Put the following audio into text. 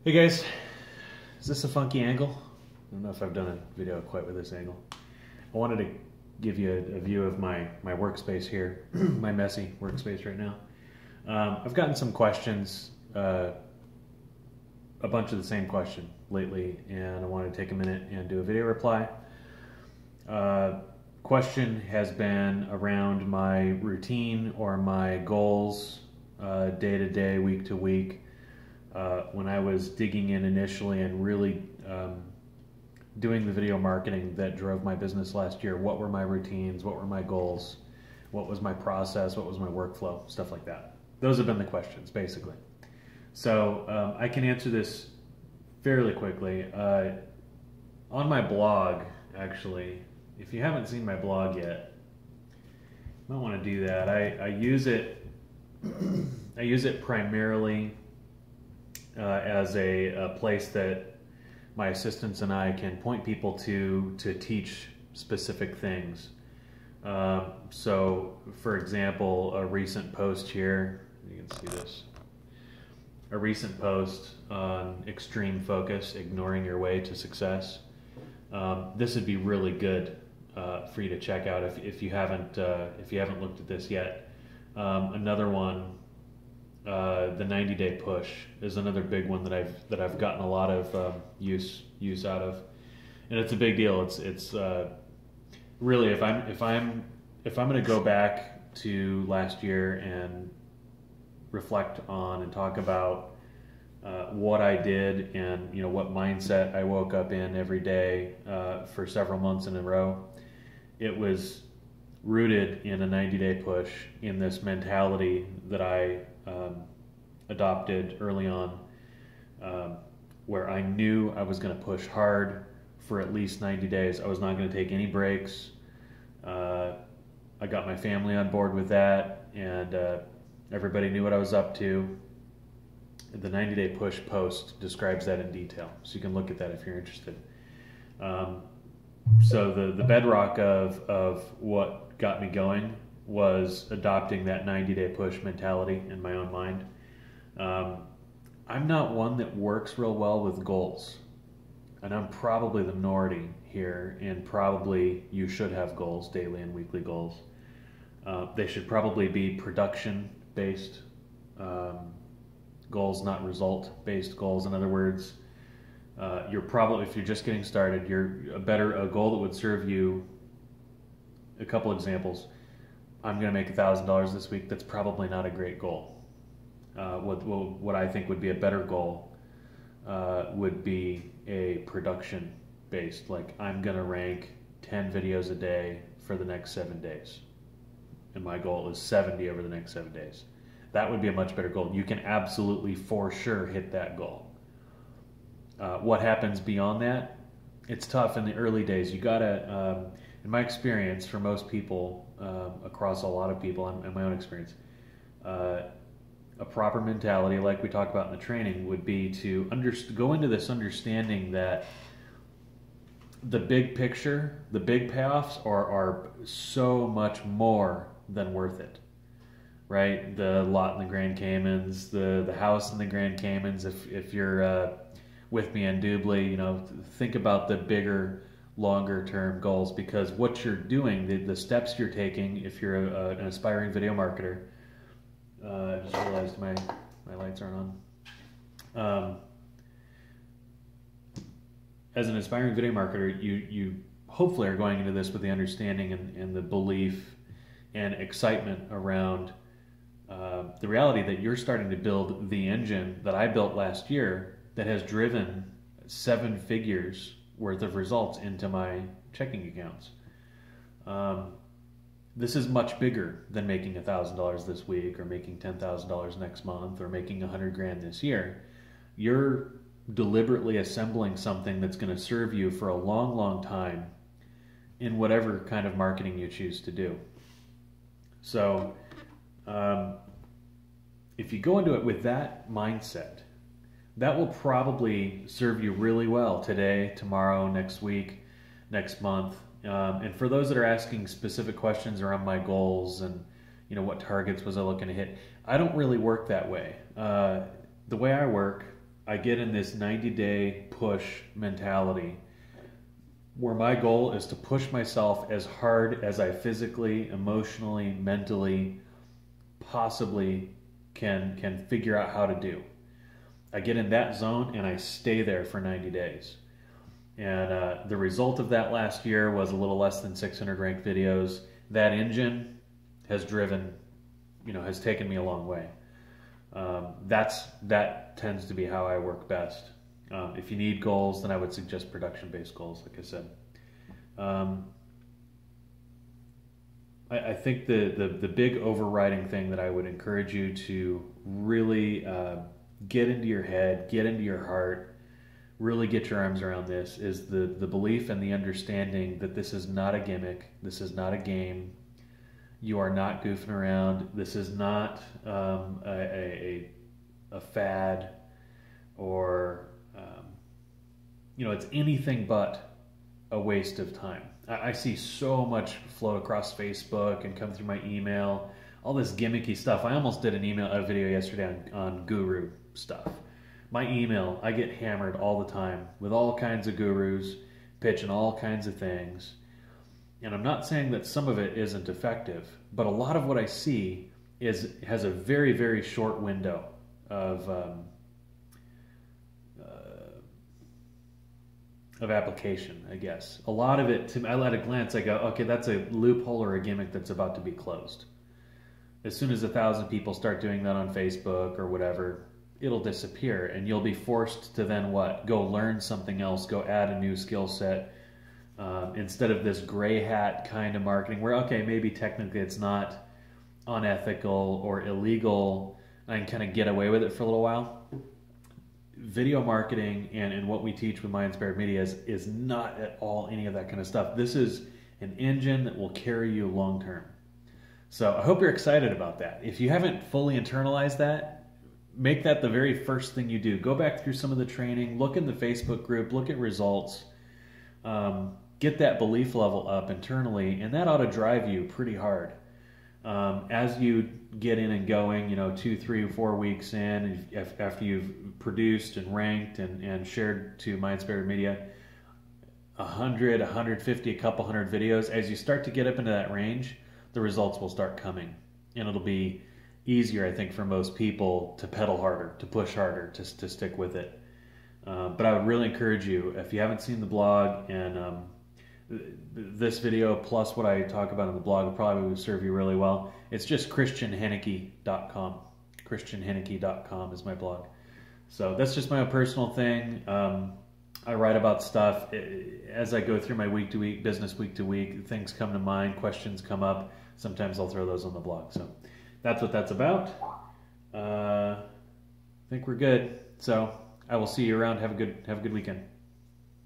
Hey guys, is this a funky angle? I don't know if I've done a video quite with this angle. I wanted to give you a view of my workspace here, my messy workspace right now. I've gotten some questions, a bunch of the same question lately, and I wanted to take a minute and do a video reply. Question has been around my routine or my goals, day to day, week to week. When I was digging in initially and really doing the video marketing that drove my business last year, what were my routines, what were my goals, what was my process, what was my workflow, stuff like that. Those have been the questions, basically. So I can answer this fairly quickly. On my blog, actually, if you haven't seen my blog yet, you might want to do that. I use it primarily as a place that my assistants and I can point people to teach specific things. So, for example, a recent post here, you can see this, a recent post on extreme focus, ignoring your way to success. This would be really good for you to check out if you haven't looked at this yet. Another one. The 90-day push is another big one that I've gotten a lot of use out of, and it's a big deal. It's really if I'm going to go back to last year and reflect on and talk about what I did and what mindset I woke up in every day for several months in a row, it was rooted in a 90-day push, in this mentality that I adopted early on, where I knew I was going to push hard for at least 90 days. I was not going to take any breaks. I got my family on board with that, and everybody knew what I was up to. The 90-day push post describes that in detail, so you can look at that if you're interested. So the bedrock of what got me going was adopting that 90-day push mentality in my own mind. I'm not one that works real well with goals, and I'm probably the minority here, and probably you should have goals, daily and weekly goals. They should probably be production-based goals, not result-based goals. In other words, you're probably, if you're just getting started, a goal that would serve you. A couple examples. I'm going to make $1,000 this week. That's probably not a great goal. What I think would be a better goal would be a production-based. Like, I'm going to rank 10 videos a day for the next 7 days. And my goal is 70 over the next 7 days. That would be a much better goal. You can absolutely, for sure, hit that goal. What happens beyond that? It's tough in the early days. You gotta, in my experience, for most people, across a lot of people, and my own experience, a proper mentality, like we talked about in the training, would be to go into this understanding that the big picture, the big payoffs are so much more than worth it, right? The lot in the Grand Caymans, the house in the Grand Caymans. If you're with me indubitably, think about the bigger, longer term goals, because what you're doing, the steps you're taking, if you're an aspiring video marketer, I just realized my lights aren't on. As an aspiring video marketer, you hopefully are going into this with the understanding and the belief and excitement around the reality that you're starting to build the engine that I built last year that has driven 7 figures worth of results into my checking accounts. This is much bigger than making $1,000 this week, or making $10,000 next month, or making $100 grand this year. You're deliberately assembling something that's going to serve you for a long, long time in whatever kind of marketing you choose to do. So if you go into it with that mindset, that will probably serve you really well today, tomorrow, next week, next month. And for those that are asking specific questions around my goals and what targets was I looking to hit, I don't really work that way. The way I work, I get in this 90-day push mentality where my goal is to push myself as hard as I physically, emotionally, mentally, possibly can figure out how to do. I get in that zone and I stay there for 90 days. And the result of that last year was a little less than 600 ranked videos. That engine has driven, has taken me a long way. That tends to be how I work best. If you need goals, then I would suggest production-based goals, like I said. I think the big overriding thing that I would encourage you to really get into your head, get into your heart, really get your arms around this is the belief and the understanding that this is not a gimmick, this is not a game, you are not goofing around, this is not a fad, or it's anything but a waste of time. I see so much float across Facebook and come through my email, all this gimmicky stuff. I almost did a video yesterday on guru stuff. My email, I get hammered all the time with all kinds of gurus pitching all kinds of things. And I'm not saying that some of it isn't effective, but a lot of what I see has a very, very short window of application, I guess. A lot of it, I let a glance, I go, okay, that's a loophole or a gimmick that's about to be closed. As soon as 1,000 people start doing that on Facebook or whatever, it'll disappear, and you'll be forced to then what? Go learn something else, go add a new skill set, instead of this gray hat kind of marketing where, okay, maybe technically it's not unethical or illegal, and I can kind of get away with it for a little while. Video marketing and what we teach with My Inspired Media is not at all any of that kind of stuff. This is an engine that will carry you long term. So I hope you're excited about that. If you haven't fully internalized that, make that the very first thing you do. Go back through some of the training, look in the Facebook group, look at results, get that belief level up internally, and that ought to drive you pretty hard. As you get in and going, 2, 3, 4 weeks in, after you've produced and ranked and shared to My Inspired Media 100, 150, a couple hundred videos, as you start to get up into that range, the results will start coming. And it'll be easier, I think, for most people to pedal harder, to push harder, to stick with it. But I would really encourage you, if you haven't seen the blog, and this video plus what I talk about in the blog will probably serve you really well. It's just christianhenneke.com. christianhenneke.com is my blog. So that's just my own personal thing. I write about stuff as I go through my week-to-week, business week-to-week. Things come to mind, questions come up. Sometimes I'll throw those on the blog. So that's what that's about. I think we're good. So I will see you around. Have a good weekend.